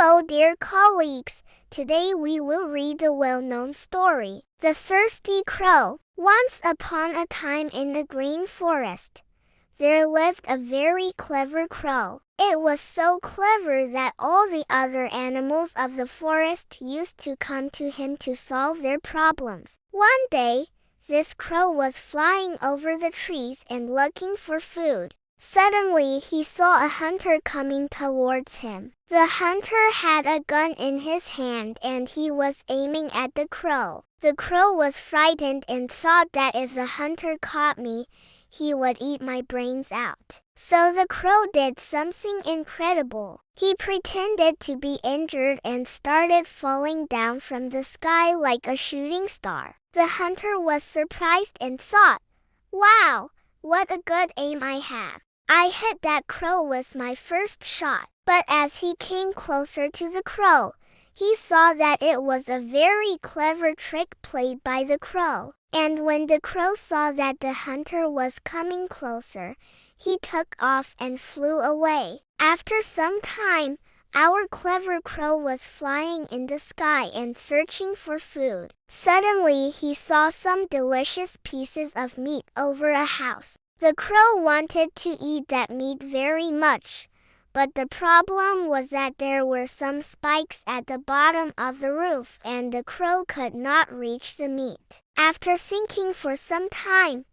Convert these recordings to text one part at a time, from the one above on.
Hello, dear colleagues. Today we will read the well-known story, The Thirsty Crow. Once upon a time in the green forest, there lived a very clever crow. It was so clever that all the other animals of the forest used to come to him to solve their problems. One day, this crow was flying over the trees and looking for food. Suddenly he saw a hunter coming towards him. The hunter had a gun in his hand and he was aiming at the crow. The crow was frightened and thought that if the hunter caught me, he would eat my brains out. So the crow did something incredible. He pretended to be injured and started falling down from the sky like a shooting star. The hunter was surprised and thought, "Wow, what a good aim I have. I hit that crow with my first shot." But as he came closer to the crow, he saw that it was a very clever trick played by the crow. And when the crow saw that the hunter was coming closer, he took off and flew away. After some time, our clever crow was flying in the sky and searching for food. Suddenly he saw some delicious pieces of meat over a house. The crow wanted to eat that meat very much, but the problem was that there were some spikes at the bottom of the roof and the crow could not reach the meat. After thinking for some time,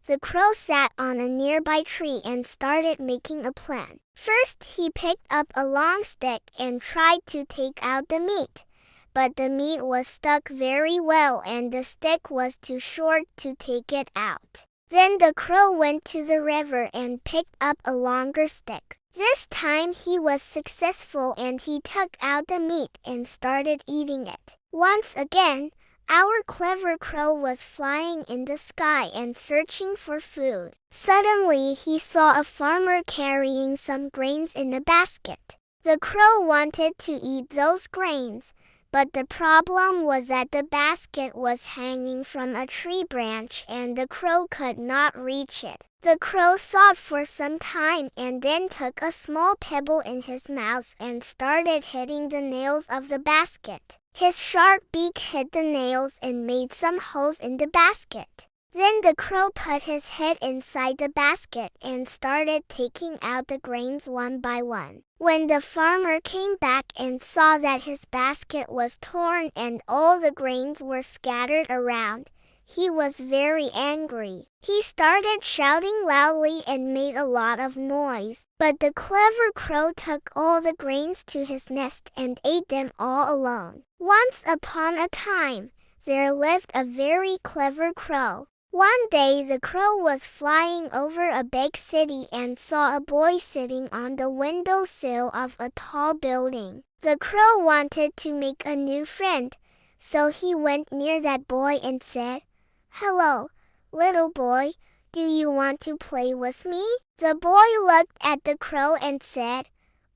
the crow sat on a nearby tree and started making a plan. First, he picked up a long stick and tried to take out the meat, but the meat was stuck very well and the stick was too short to take it out. Then the crow went to the river and picked up a longer stick. This time he was successful and he took out the meat and started eating it. Once again, our clever crow was flying in the sky and searching for food. Suddenly he saw a farmer carrying some grains in a basket. The crow wanted to eat those grains, but the problem was that the basket was hanging from a tree branch and the crow could not reach it. The crow thought for some time and then took a small pebble in his mouth and started hitting the nails of the basket. His sharp beak hit the nails and made some holes in the basket. Then the crow put his head inside the basket and started taking out the grains one by one. When the farmer came back and saw that his basket was torn and all the grains were scattered around, he was very angry. He started shouting loudly and made a lot of noise. But the clever crow took all the grains to his nest and ate them all alone. Once upon a time, there lived a very clever crow. One day the crow was flying over a big city and saw a boy sitting on the windowsill of a tall building. The crow wanted to make a new friend, so he went near that boy and said, "Hello, little boy, do you want to play with me?" The boy looked at the crow and said,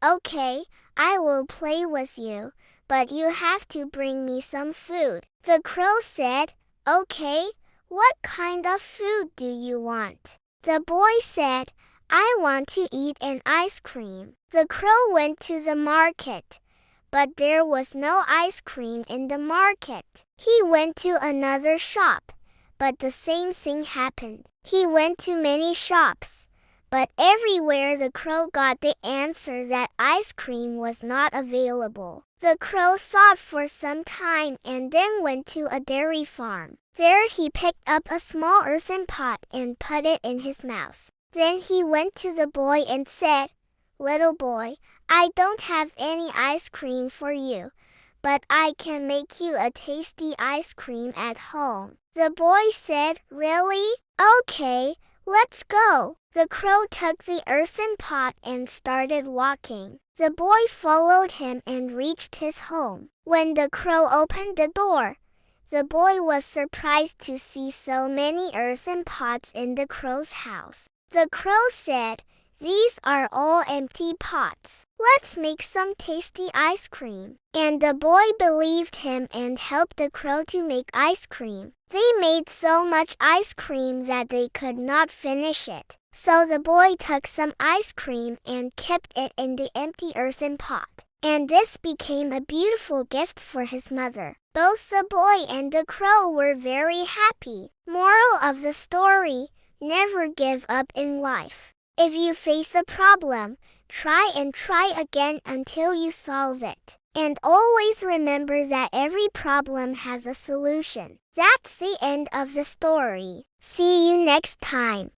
"Okay, I will play with you, but you have to bring me some food." The crow said, "Okay. What kind of food do you want?" The boy said, "I want to eat an ice cream." The crow went to the market, but there was no ice cream in the market. He went to another shop, but the same thing happened. He went to many shops, but everywhere the crow got the answer that ice cream was not available. The crow thought for some time and then went to a dairy farm. There he picked up a small earthen pot and put it in his mouth. Then he went to the boy and said, "Little boy, I don't have any ice cream for you, but I can make you a tasty ice cream at home." The boy said, "Really? Okay, let's go." The crow took the earthen pot and started walking. The boy followed him and reached his home. When the crow opened the door, the boy was surprised to see so many earthen pots in the crow's house. The crow said, "These are all empty pots. Let's make some tasty ice cream." And the boy believed him and helped the crow to make ice cream. They made so much ice cream that they could not finish it. So the boy took some ice cream and kept it in the empty earthen pot. and this became a beautiful gift for his mother. Both the boy and the crow were very happy. Moral of the story: never give up in life. If you face a problem, try and try again until you solve it. And always remember that every problem has a solution. That's the end of the story. See you next time.